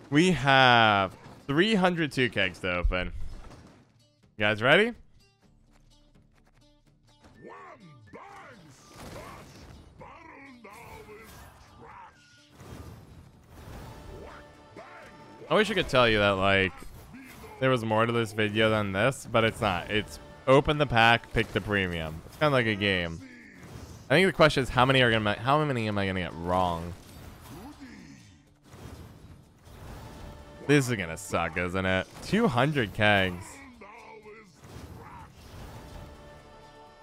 We have 302 kegs to open. You guys ready? I wish I could tell you that, like, there was more to this video than this, but it's not. It's open the pack, pick the premium. It's kind of like a game. I think the question is how many am I gonna get wrong? This is gonna suck, isn't it? 200 kegs.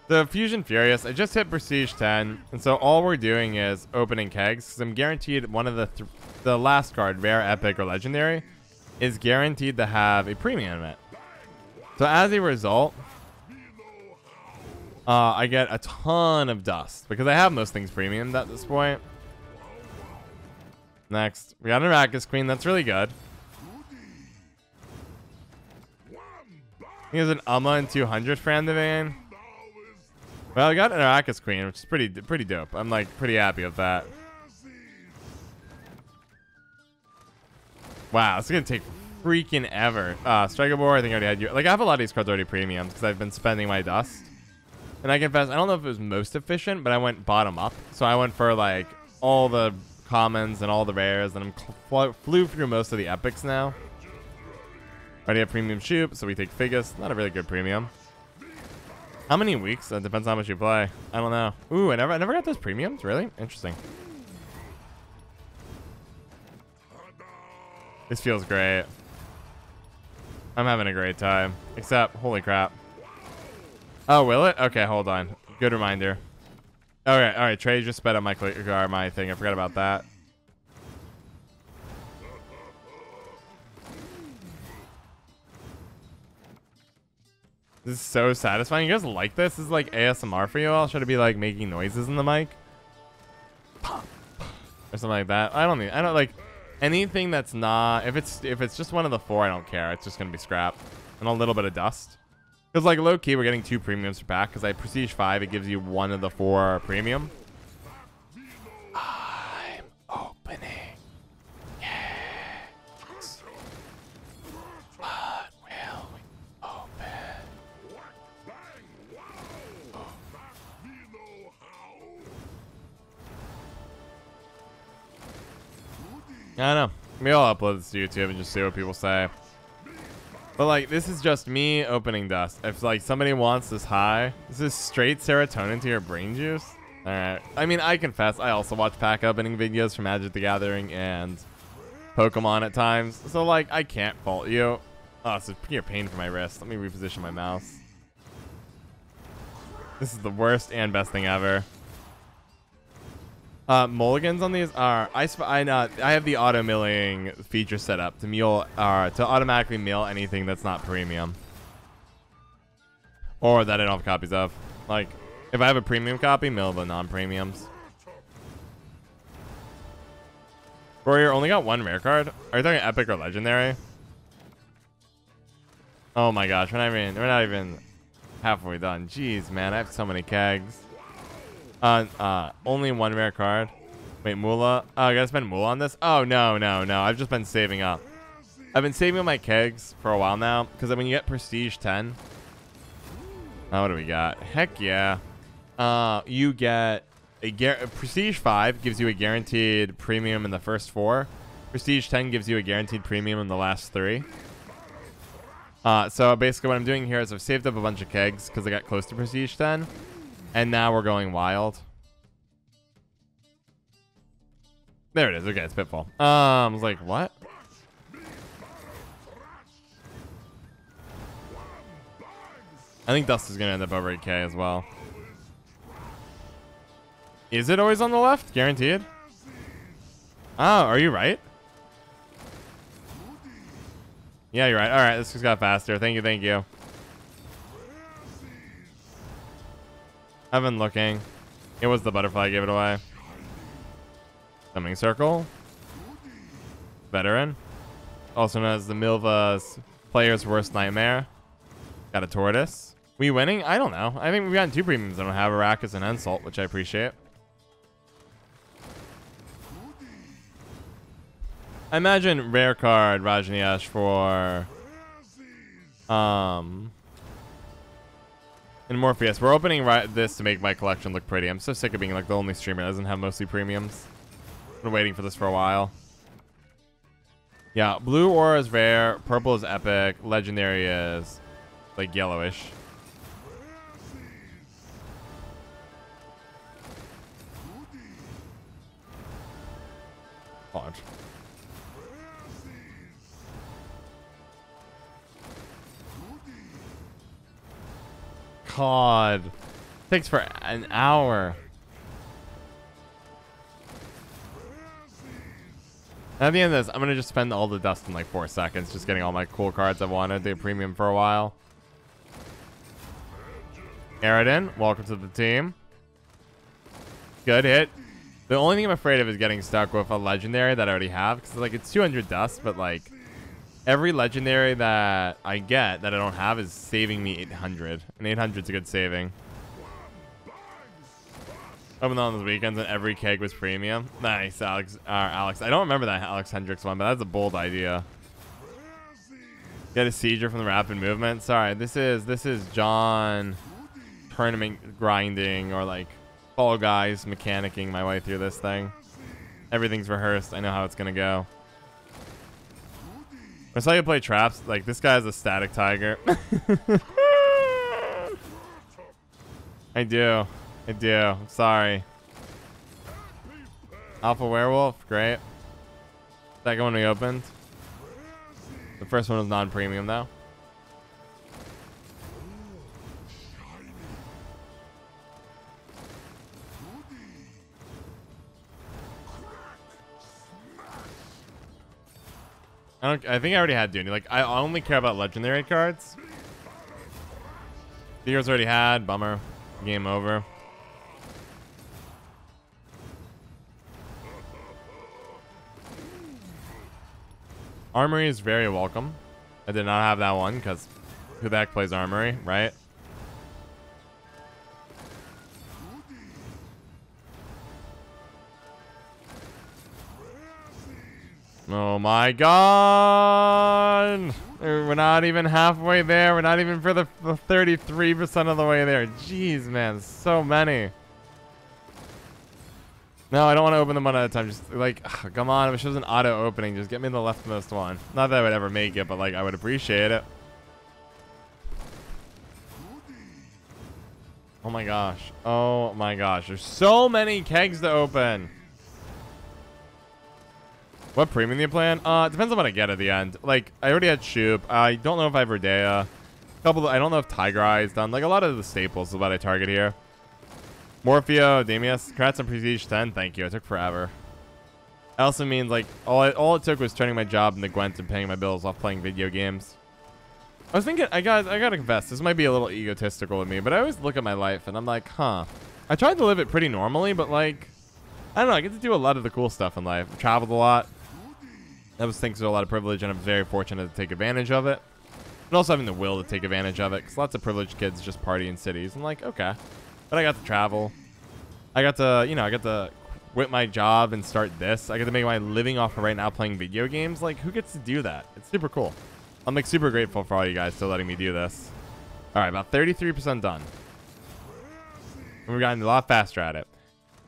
The Fusion Furious, I just hit Prestige 10, and so all we're doing is opening kegs, because I'm guaranteed one of the last card, rare, epic, or legendary, is guaranteed to have a premium in it. So as a result, I get a ton of dust, because I have most things premium at this point. Next, we got an Arrakis Queen, that's really good. He has an Umma and 200 for end of vein. Well, I got an Arrakis Queen, which is pretty dope. I'm like pretty happy with that. Wow, it's gonna take freaking ever. Striker Boar, I think I already had you. Like, I have a lot of these cards already premiums because I've been spending my dust. And I confess, I don't know if it was most efficient, but I went bottom up. So I went for like all the commons and all the rares, and I'm flew through most of the epics now. Already have premium shoot, so we take Figus. Not a really good premium. How many weeks? It depends on how much you play. I don't know. Ooh, I never got those premiums. Really? Interesting. This feels great. I'm having a great time. Except, holy crap. Oh, will it? Okay, hold on. Good reminder. Okay, all right. Trey just sped up my thing. I forgot about that. This is so satisfying. You guys like this? This is like ASMR for you all. Should I be like making noises in the mic? Or something like that. I don't like anything that's not, if it's just one of the four, I don't care. It's just gonna be scrap. And a little bit of dust. Because like low key, we're getting 2 premiums per pack. Because I Prestige 5, it gives you one of the 4 premium. I'm opening. Yes. What will we open? I don't know. Maybe I'll upload this to YouTube and just see what people say. But like, this is just me opening dust. If like somebody wants this high, this is straight serotonin to your brain juice. All right. I mean, I confess, I also watch pack opening videos from Magic the Gathering and Pokemon at times. So like, I can't fault you. Oh, it's a pure pain for my wrist. Let me reposition my mouse. This is the worst and best thing ever. Mulligans on these are I have the auto milling feature set up to to automatically mill anything that's not premium or that I don't have copies of. Like if I have a premium copy, mill the non-premiums. Warrior only got 1 rare card. Are you talking epic or legendary? Oh my gosh, we're not even halfway done. Jeez, man, I have so many kegs. Only 1 rare card. Wait, Moolah. Oh, I gotta spend Moolah on this? Oh, no. I've just been saving up. I've been saving my kegs for a while now, because when you get Prestige 10... Oh, what do we got? Heck yeah. You get a Prestige 5 gives you a guaranteed premium in the first 4. Prestige 10 gives you a guaranteed premium in the last 3. So basically what I'm doing here is I've saved up a bunch of kegs, because I got close to Prestige 10. And now we're going wild. There it is. Okay, it's Pitfall. I was like, what? I think Dust is going to end up over 8K as well. Is it always on the left? Guaranteed? Oh, are you right? Yeah, you're right. All right, this just got faster. Thank you. I've been looking. It was the butterfly I gave it away. Summoning Circle. Veteran. Also known as the Milva's player's worst nightmare. Got a Tortoise. We winning? I don't know. I think we've gotten 2 premiums. I don't have Arrakis and Insult, which I appreciate. I imagine rare card Rajneesh for and Morpheus. We're opening this to make my collection look pretty. I'm so sick of being like the only streamer that doesn't have mostly premiums. I've been waiting for this for a while. Yeah, blue aura is rare, purple is epic, legendary is like yellowish. Odd. God. Takes for an hour. At the end of this, I'm going to just spend all the dust in like 4 seconds just getting all my cool cards I've wanted to premium for a while. Aridin, welcome to the team. Good hit. The only thing I'm afraid of is getting stuck with a legendary that I already have. Because like it's 200 dust, but like every legendary that I get that I don't have is saving me 800. And 800 is a good saving. Open on those weekends and every keg was premium. Nice, Alex. Alex. I don't remember that Alex Hendricks one, but that's a bold idea. Get a seizure from the rapid movement. Sorry, this is John tournament grinding or like Fall Guys mechanicking my way through this thing. Everything's rehearsed. I know how it's gonna go. I saw you play traps. Like this guy's a static tiger. I do. I'm sorry. Alpha Werewolf, great. Second one we opened. The first one was non-premium though. I think I already had Dooney. Like I only care about legendary cards. Theo's already had. Bummer. Game over. Armory is very welcome. I did not have that one because who the heck plays Armory, right? Oh my god! We're not even halfway there. We're not even for the 33% of the way there. Jeez, man. So many. No, I don't want to open them one at a time. Just like, ugh, come on. If it was an auto opening, just get me the leftmost one. Not that I would ever make it, but like, I would appreciate it. Oh my gosh. Oh my gosh. There's so many kegs to open. What premium do you plan? Depends on what I get at the end. Like, I already had Shoop. I don't know if I have Verdea. I don't know if Tiger Eye is done. Like, a lot of the staples is what I target here. Morpheo, Damius, congrats on Prestige 10. Thank you. It took forever. It also means, like, all it took was turning my job into Gwent and paying my bills off playing video games. I was thinking, I gotta confess, this might be a little egotistical with me, but I always look at my life and I'm like, huh. I tried to live it pretty normally, but, like, I don't know. I get to do a lot of the cool stuff in life. I've traveled a lot. I was thinking there's a lot of privilege, and I'm very fortunate to take advantage of it. And also having the will to take advantage of it, because lots of privileged kids just party in cities. I'm like, okay. But I got to travel. I got to, I got to quit my job and start this. I get to make my living off of right now playing video games. Like, who gets to do that? It's super cool. I'm, like, super grateful for all you guys still letting me do this. All right, about 33% done. And we've gotten a lot faster at it.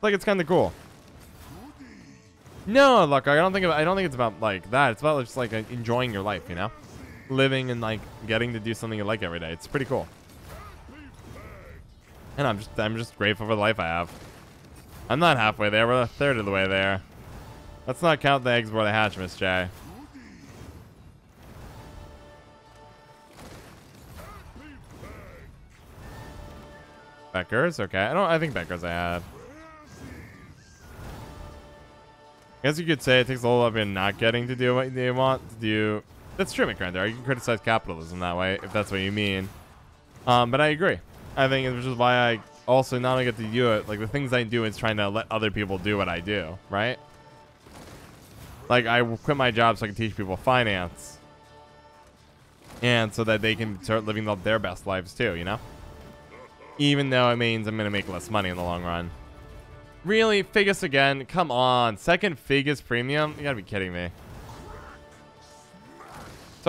Like, it's kind of cool. No, look, I don't think it's about like that. It's about just like enjoying your life, living and like getting to do something you like every day. It's pretty cool. And I'm just grateful for the life I have. I'm not halfway there. We're a third of the way there. Let's not count the eggs before they hatch, Miss J. Becker's okay. I think Becker's I had. I guess you could say it takes a whole lot of not getting to do what they want to do. That's true, McGrander. You can criticize capitalism that way, if that's what you mean. But I agree. I think which is why I also not only get to do it, like the things I do is trying to let other people do what I do, right? Like I quit my job so I can teach people finance. And so that they can start living their best lives too, Even though it means I'm going to make less money in the long run. Really? Figus again? Come on. Second Figus premium? You gotta be kidding me.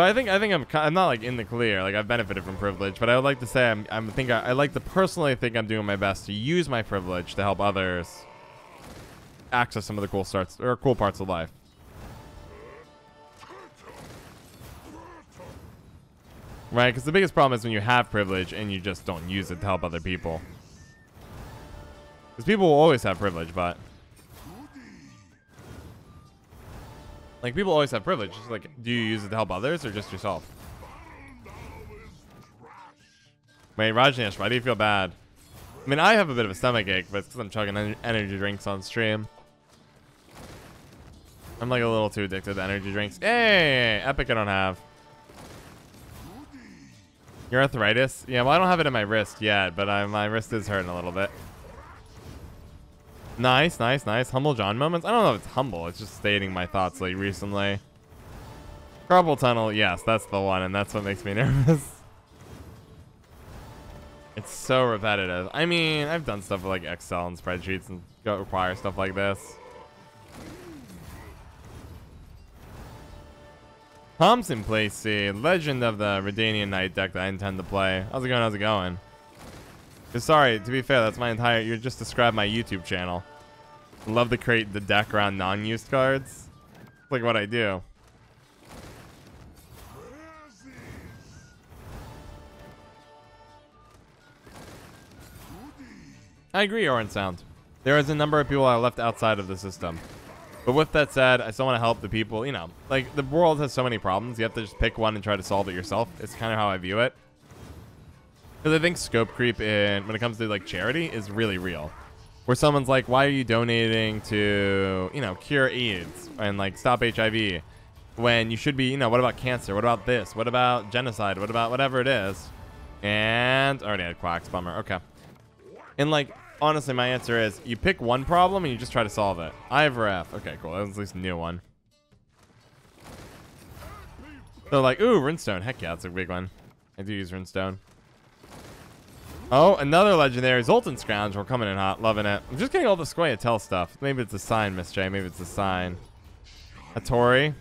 So I think I'm not like in the clear. Like I've benefited from privilege, but I would like to say I like to personally think I'm doing my best to use my privilege to help others access some of the cool parts of life. Right? Because the biggest problem is when you have privilege and you just don't use it to help other people. Because people will always have privilege, but like people always have privilege. Just like, do you use it to help others or just yourself? Wait, Rajneesh, why do you feel bad? I mean, I have a bit of a stomach ache, but it's because I'm chugging energy drinks on stream. I'm like a little too addicted to energy drinks. Hey, epic I don't have. Your arthritis? Yeah, well, I don't have it in my wrist yet, but my wrist is hurting a little bit. Nice, nice, nice. Humble John moments? I don't know if it's humble. It's just stating my thoughts like recently. Carpal tunnel, yes, that's the one, and that's what makes me nervous. It's so repetitive. I mean, I've done stuff with like Excel and spreadsheets and require stuff like this. Thompson plays C, Legend of the Redanian Knight deck that I intend to play. How's it going? How's it going? Sorry, to be fair, that's my entire... You just described my YouTube channel. Love to create the deck around non-used cards. It's like what I do. I agree, Orange Sound. There is a number of people that are left outside of the system. But with that said, I still want to help the people, you know. Like, the world has so many problems. You have to just pick one and try to solve it yourself. It's kind of how I view it. Because I think scope creep when it comes to, like, charity is really real. Where someone's like, why are you donating to, you know, cure AIDS and, like, stop HIV? When you should be, you know, what about cancer? What about this? What about genocide? What about whatever it is? And already had quacks. Bummer. Okay. And, like... Honestly, my answer is you pick one problem and you just try to solve it. IVRF. Okay, cool. That was at least a new one. So like, ooh, Runestone. Heck yeah, that's a big one. I do use Runestone. Oh, another legendary. Zoltan Scourge. We're coming in hot. Loving it. I'm just getting all the Squayatel stuff. Maybe it's a sign, Miss J. Maybe it's a sign. Hattori.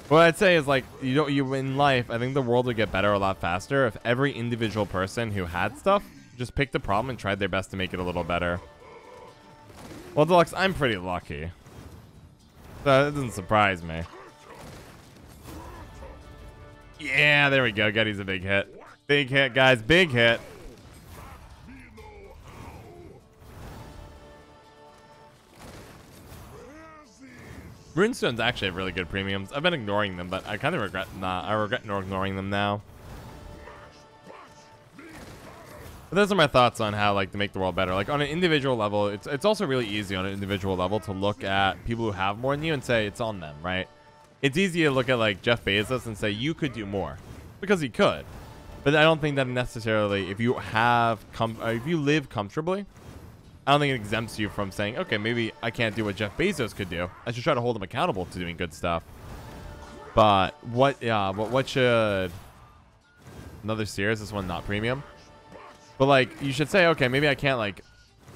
What I'd say is like, you in life, I think the world would get better a lot faster if every individual person who had stuff just picked a problem and tried their best to make it a little better. Well, Deluxe, I'm pretty lucky. So it doesn't surprise me. Yeah, there we go. Getty's a big hit. Big hit, guys. Big hit. Runestones actually have really good premiums. I've been ignoring them, but I kind of regret ignoring them now. But those are my thoughts on how like to make the world better. Like on an individual level, it's also really easy on an individual level to look at people who have more than you and say it's on them, right? It's easy to look at like Jeff Bezos and say you could do more because he could. But I don't think that necessarily if you live comfortably, I don't think it exempts you from saying, okay, maybe I can't do what Jeff Bezos could do. I should try to hold him accountable to doing good stuff. But what should another Sears? This one not premium. But like you should say, okay, maybe I can't like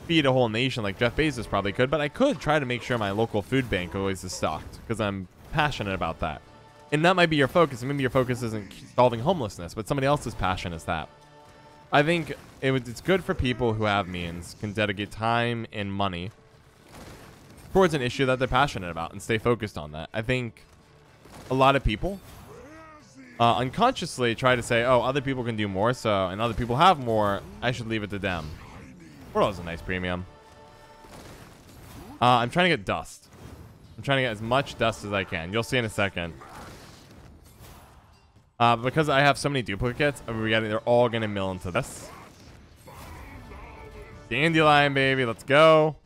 feed a whole nation like Jeff Bezos probably could, but I could try to make sure my local food bank always is stocked because I'm passionate about that. And that might be your focus. And maybe your focus isn't solving homelessness, but somebody else's passion is that. I think it's good for people who have means, can dedicate time and money towards an issue that they're passionate about and stay focused on that. I think a lot of people unconsciously try to say, oh, other people can do more, so, and other people have more, I should leave it to them. World is a nice premium. I'm trying to get dust. I'm trying to get as much dust as I can. You'll see in a second. Because I have so many duplicates, they're all going to mill into this. Dandelion, baby. Let's go.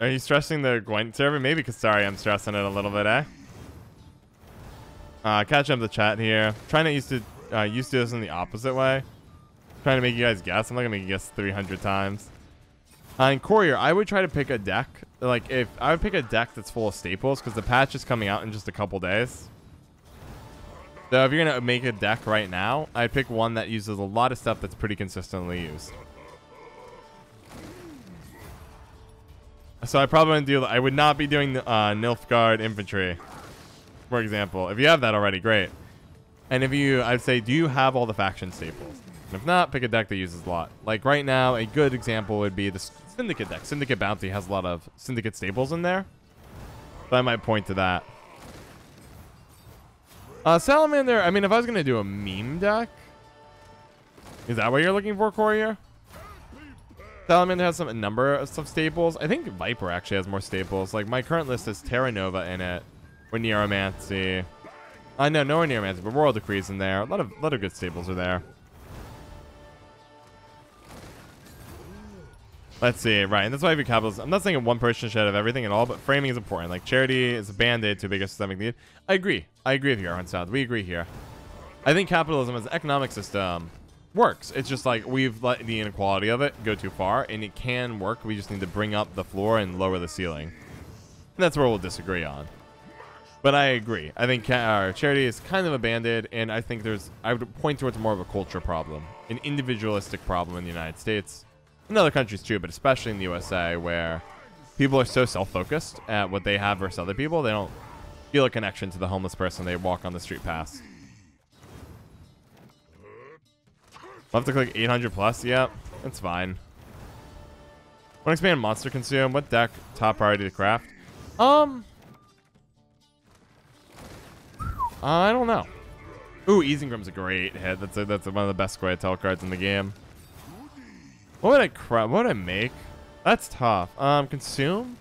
Are you stressing the Gwent server? Maybe because, sorry, I'm stressing it a little bit, eh? Catching up the chat here. Trying to used to this in the opposite way. Trying to make you guys guess. I'm not going to make you guess 300 times. In Courier, I would try to pick a deck. Like, if I would pick a deck that's full of staples, because the patch is coming out in just a couple days. So if you're going to make a deck right now, I'd pick one that uses a lot of stuff that's pretty consistently used. So I probably wouldn't do. I would not be doing Nilfgaard infantry, for example. If you have that already, great. And if you, I'd say, do you have all the faction staples? And if not, pick a deck that uses a lot. Like right now, a good example would be the Syndicate deck. Syndicate Bounty has a lot of Syndicate staples in there. So I might point to that. Salamander, I mean, if I was going to do a meme deck, is that what you're looking for, Courier? Salamander has a number of staples. I think Viper actually has more staples. Like, my current list has Terra Nova in it, or Neuromancy. No, nowhere Neuromancy, but Royal Decree's in there. A lot of good staples are there. Let's see, right, and that's why I have capitalism. I'm not saying one person should have everything at all, but framing is important. Like, charity is a band-aid to a bigger systemic need. I agree with you, Arwen South. We agree here. I think capitalism as an economic system works. It's just like we've let the inequality of it go too far, and it can work. We just need to bring up the floor and lower the ceiling. And that's where we'll disagree on. But I agree. I think charity is kind of a band-aid, and I think I would point towards more of a culture problem, an individualistic problem in the United States. In other countries too, but especially in the USA, where people are so self-focused at what they have versus other people, they don't feel a connection to the homeless person they walk on the street past. I'll have to click 800 plus. Yep, that's fine. Want to expand monster consume? What deck top priority to craft? I don't know. Ooh, Isengrim's a great hit. That's one of the best Square cards in the game. What would I make? That's tough. Consume?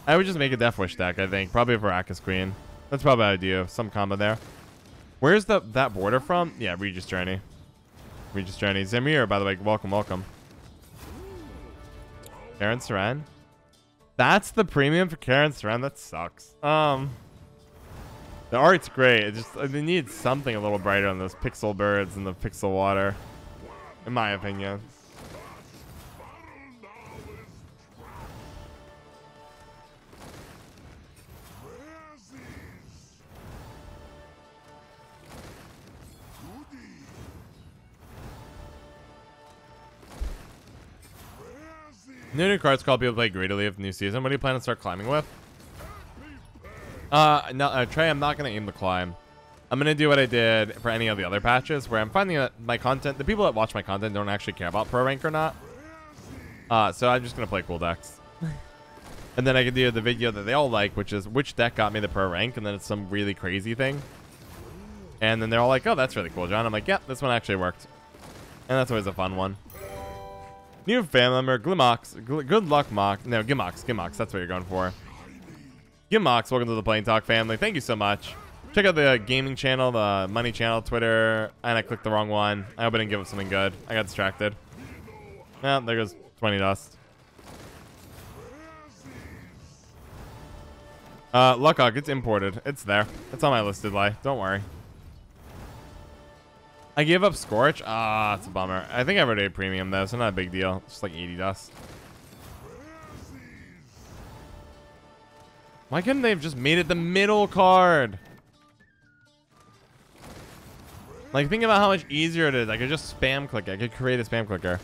I would just make a Death Wish deck, I think. Probably for Arrakis Queen. That's probably what I do. Some combo there. Where's that border from? Yeah, Regis Journey. Regis Journey. Zemir, by the way, welcome. Karen Saran. That's the premium for Karen Saran. That sucks. The art's great. It just they need something a little brighter on those pixel birds and the pixel water, in my opinion. New cards called people play greedily with new season. What do you plan to start climbing with? No, Trey, I'm not going to aim to climb. I'm going to do what I did for any of the other patches, where I'm finding that my content, the people that watch my content don't actually care about pro rank or not. So I'm just going to play cool decks. And then I can do the video that they all like, which is which deck got me the pro rank, and then it's some really crazy thing. And then they're all like, oh, that's really cool, John. I'm like, yeah, this one actually worked. And that's always a fun one. New family member, Glimox. Good luck, Mock. No, Gimox. That's what you're going for. Gimox, welcome to the Plain Talk family. Thank you so much. Check out the gaming channel, the money channel, Twitter. And I clicked the wrong one. I hope I didn't give up something good. I got distracted. Oh, there goes 20 dust. Luckhawk, it's imported. It's there. It's on my listed lie. Don't worry. I gave up Scorch. Ah, it's a bummer. I think I already had premium though, so not a big deal. It's just like 80 dust. Why couldn't they have just made it the middle card? Like, think about how much easier it is. I could just spam click it. I could create a spam clicker.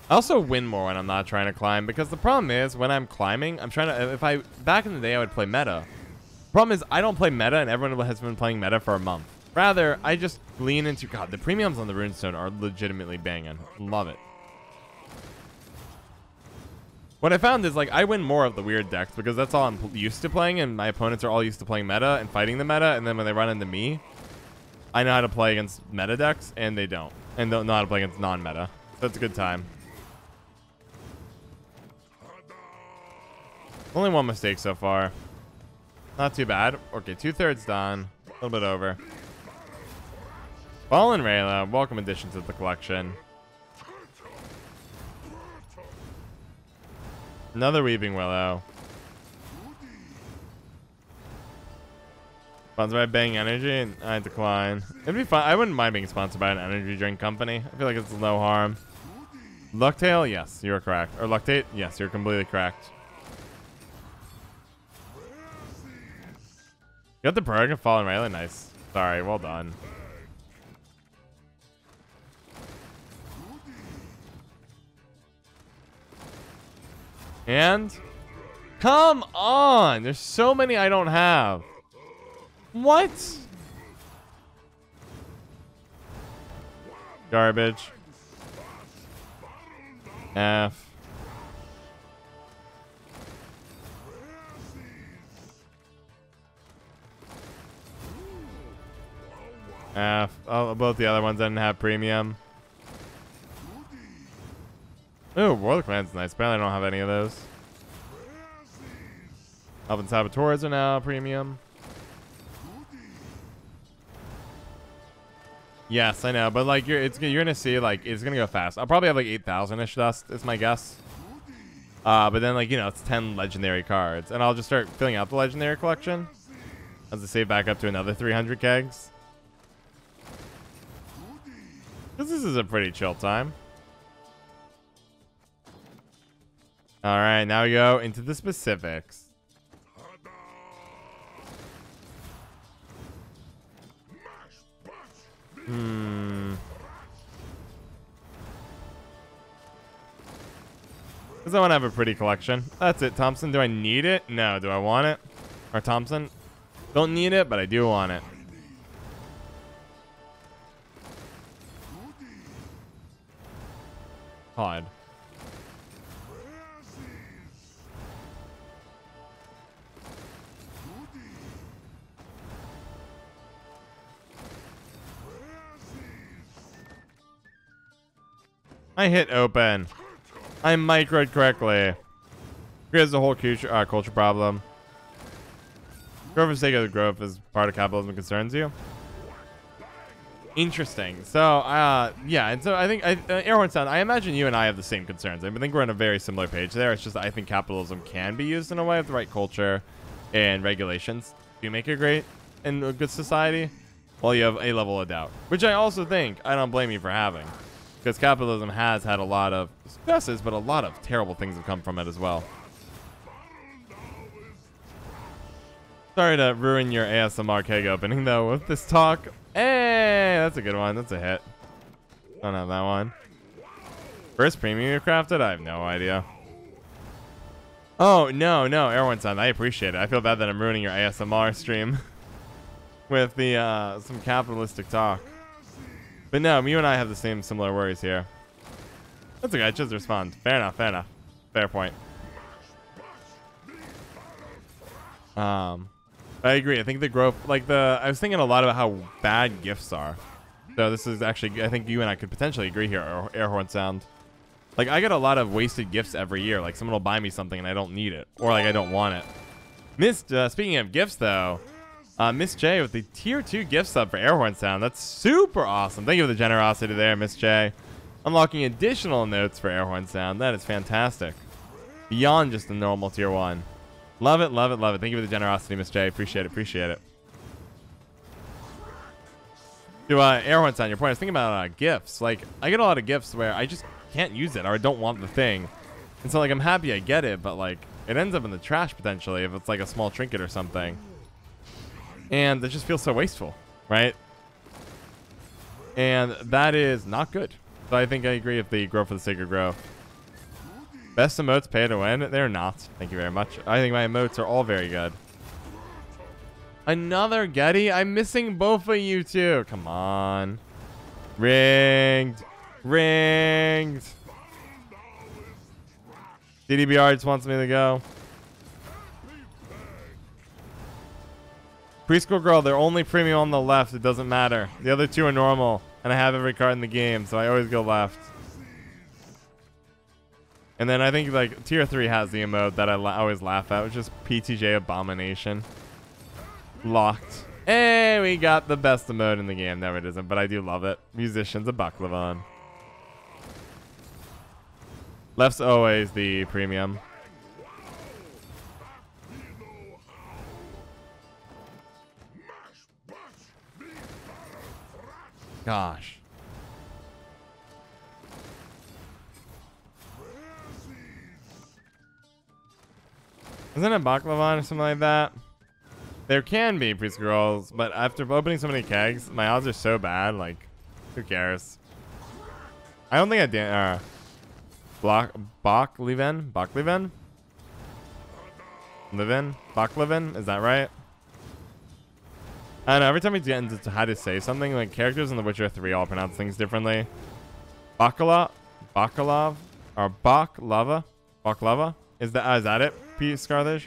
I also win more when I'm not trying to climb, because the problem is when I'm climbing, I'm trying to, back in the day I would play meta. Problem is I don't play meta, and everyone has been playing meta for a month. Rather, I just lean into, God, the premiums on the Runestone are legitimately banging. Love it. What I found is, like, I win more of the weird decks because that's all I'm used to playing, and my opponents are all used to playing meta and fighting the meta, and then when they run into me, I know how to play against meta decks, and they don't. And don't know how to play against non-meta. So it's a good time. Only one mistake so far. Not too bad. Okay, 2/3 done. A little bit over. Fallen Rayla, welcome addition to the collection. Another Weeping Willow. Sponsored by Bang Energy, and I decline. It'd be fun. I wouldn't mind being sponsored by an energy drink company. I feel like it's no harm. Lucktail, yes, you're correct. Or Luctate, yes, you're completely correct. You got the perk of Fallen Rayla, nice. Sorry, well done. And Come on. There's so many I don't have. What? Garbage. F. F. Oh, both the other ones didn't have premium. Ooh, World Clan's nice. Apparently I don't have any of those. Elven Saboteurs are now premium. Yes, I know, but like you're gonna see like it's gonna go fast. I'll probably have like 8,000-ish dust, is my guess. But then like it's 10 legendary cards, and I'll just start filling out the legendary collection as I save back up to another 300 kegs. Because this is a pretty chill time. All right, now we go into the specifics. Because I want to have a pretty collection. That's it, Thompson. Do I need it? No. Do I want it? Or Thompson? Don't need it, but I do want it. Odd. I hit open. I microed correctly. Here's the whole culture problem. Growth for sake of the growth is part of capitalism concerns you. Interesting. So, yeah, and so I think, Airhorn Sound, I imagine you and I have the same concerns. I think we're on a very similar page there. It's just that I think capitalism can be used in a way with the right culture and regulations to make it great and a good society, while you have a level of doubt. Which I also think, I don't blame you for having. Because capitalism has had a lot of successes, but a lot of terrible things have come from it as well. Sorry to ruin your ASMR keg opening, though, with this talk. Hey, that's a good one. That's a hit. Don't have that one. First premium you crafted? I have no idea. Oh, no, Erwin Son, I appreciate it. I feel bad that I'm ruining your ASMR stream with the some capitalistic talk. But no, you and I have the same similar worries here. That's okay, just respond. Fair enough, fair enough. Fair point. I agree. I think the growth, like I was thinking a lot about how bad gifts are. So this is actually, I think you and I could potentially agree here, Airhorn Sound. Like I get a lot of wasted gifts every year. Like someone will buy me something and I don't need it. Or like I don't want it. Speaking of gifts though, Miss J with the tier 2 gift sub for Airhorn Sound. That's super awesome. Thank you for the generosity there, Miss J. Unlocking additional notes for Airhorn Sound. That is fantastic. Beyond just the normal tier 1. Love it, love it, love it. Thank you for the generosity, Miss J. Appreciate it, appreciate it. To Airhorn Sound, your point, I was thinking about gifts. Like, I get a lot of gifts where I just can't use it or I don't want the thing. And so, like, I'm happy I get it, but, like, it ends up in the trash potentially if it's, like, a small trinket or something. And it just feels so wasteful, right? And that is not good. So I think I agree with the grow for the sake of growth. Best emotes pay to win? They're not. Thank you very much. I think my emotes are all very good. Another Getty? I'm missing both of you two. Come on. Ringed. Ringed. DDBR just wants me to go. Preschool Girl, they're only premium on the left. It doesn't matter. The other two are normal. And I have every card in the game, so I always go left. And then I think like tier 3 has the emote that I always laugh at, which is PTJ Abomination. Locked. Hey, we got the best emote in the game. No, it isn't, but I do love it. Musicians of Baklavan. Left's always the premium. Gosh. Isn't it Baklavan or something like that? There can be preschool girls, but after opening so many kegs, my odds are so bad, like, who cares? I don't think I did, Bachleven? Livin? Baklivin? Is that right? I don't know. Every time we get into how to say something, like characters in The Witcher 3 all pronounce things differently. Baklava? Or Baklava? Baklava? Is that it, Pete Scarthish?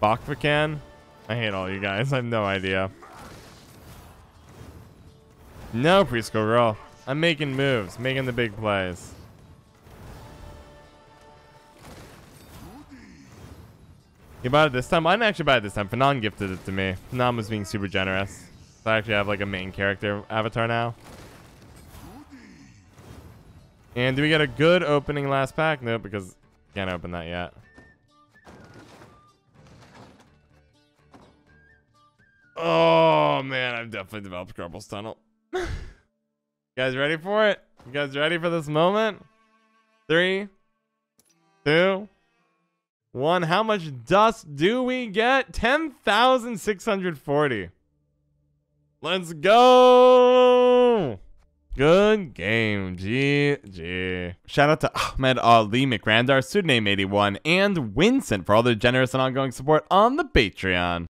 Bakvakan? I hate all you guys. I have no idea. No, preschool girl. I'm making moves. Making the big plays. You bought it this time? I didn't actually buy it this time. Fanon gifted it to me. Fanon was being super generous. So I actually have like a main character avatar now. And do we get a good opening last pack? Nope, because can't open that yet. Oh man, I've definitely developed Carpal's Tunnel. You guys ready for it? You guys ready for this moment? 3, 2, 1. How much dust do we get? 10,640. Let's go. Good game. GG. Shout out to Ahmed Ali McRandar, Pseudonym81, and Vincent for all their generous and ongoing support on the Patreon.